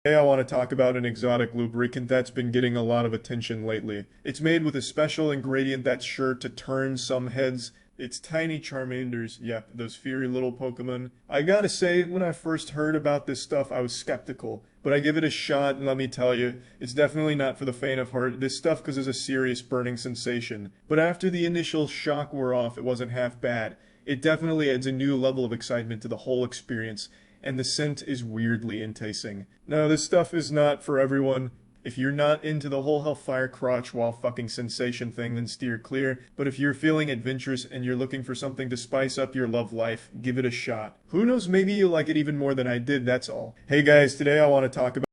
Today I want to talk about an exotic lubricant that's been getting a lot of attention lately. It's made with a special ingredient that's sure to turn some heads. It's tiny Charmanders, yep, those fiery little Pokemon. I gotta say, when I first heard about this stuff, I was skeptical. But I give it a shot, and let me tell you, it's definitely not for the faint of heart. This stuff causes a serious burning sensation. But after the initial shock wore off, it wasn't half bad. It definitely adds a new level of excitement to the whole experience, and the scent is weirdly enticing. Now, this stuff is not for everyone. If you're not into the whole hellfire crotch while fucking sensation thing, then steer clear. But if you're feeling adventurous and you're looking for something to spice up your love life, give it a shot. Who knows, maybe you'll like it even more than I did, that's all. Hey guys, today I want to talk about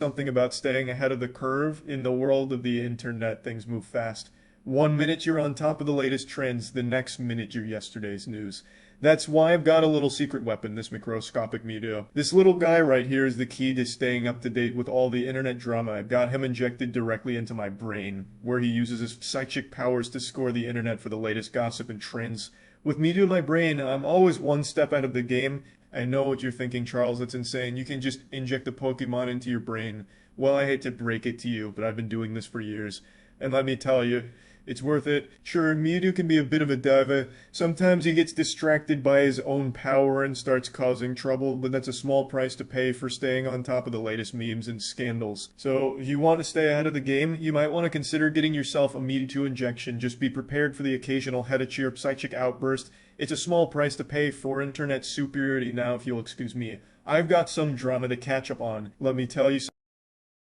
something about staying ahead of the curve. In the world of the internet, things move fast. 1 minute you're on top of the latest trends, the next minute you're yesterday's news. That's why I've got a little secret weapon, this microscopic Mewtwo. This little guy right here is the key to staying up to date with all the internet drama. I've got him injected directly into my brain, where he uses his psychic powers to score the internet for the latest gossip and trends. With Mewtwo in my brain, I'm always one step out of the game. I know what you're thinking, Charles, that's insane. You can just inject a Pokemon into your brain. Well, I hate to break it to you, but I've been doing this for years. And let me tell you, it's worth it. Sure, Mewtwo can be a bit of a diva. Sometimes he gets distracted by his own power and starts causing trouble, but that's a small price to pay for staying on top of the latest memes and scandals. So, if you want to stay ahead of the game, you might want to consider getting yourself a Mewtwo injection. Just be prepared for the occasional head-of-cheer psychic outburst. It's a small price to pay for internet superiority now, if you'll excuse me. I've got some drama to catch up on. Let me tell you something.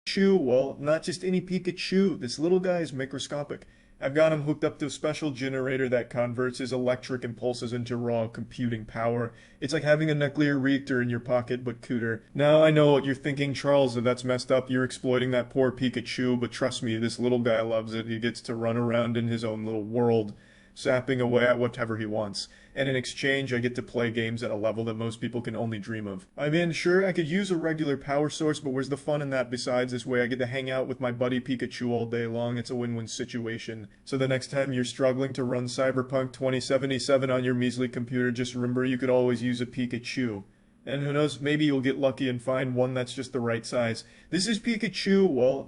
Pikachu, well, not just any Pikachu. This little guy is microscopic. I've got him hooked up to a special generator that converts his electric impulses into raw computing power. It's like having a nuclear reactor in your pocket, but cooler. Now I know what you're thinking, Charles, that that's messed up. You're exploiting that poor Pikachu, but trust me, this little guy loves it. He gets to run around in his own little world, sapping away at whatever he wants. And in exchange, I get to play games at a level that most people can only dream of. I mean, sure, I could use a regular power source, but where's the fun in that besides this way I get to hang out with my buddy Pikachu all day long? It's a win-win situation. So the next time you're struggling to run Cyberpunk 2077 on your measly computer, just remember you could always use a Pikachu. And who knows, maybe you'll get lucky and find one that's just the right size. This is Pikachu, well,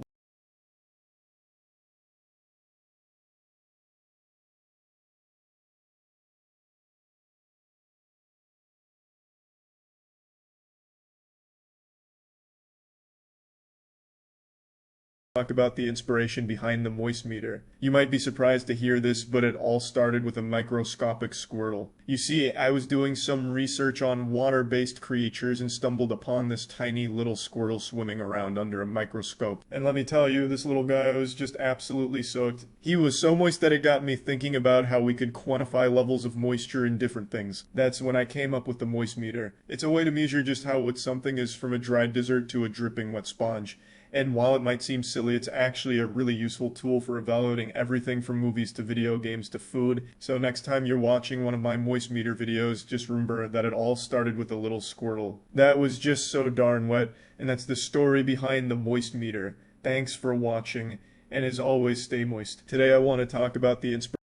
talk about the inspiration behind the Moistcr1tikal. You might be surprised to hear this, but it all started with a microscopic Squirtle. You see, I was doing some research on water-based creatures and stumbled upon this tiny little Squirtle swimming around under a microscope. And let me tell you, this little guy was just absolutely soaked. He was so moist that it got me thinking about how we could quantify levels of moisture in different things. That's when I came up with the Moistcr1tikal. It's a way to measure just how wet something is from a dry desert to a dripping wet sponge. And while it might seem silly, it's actually a really useful tool for evaluating everything from movies to video games to food. So next time you're watching one of my Moistcr1tikal videos, just remember that it all started with a little Squirtle. That was just so darn wet, and that's the story behind the Moistcr1tikal. Thanks for watching, and as always, stay moist. Today I want to talk about the inspiration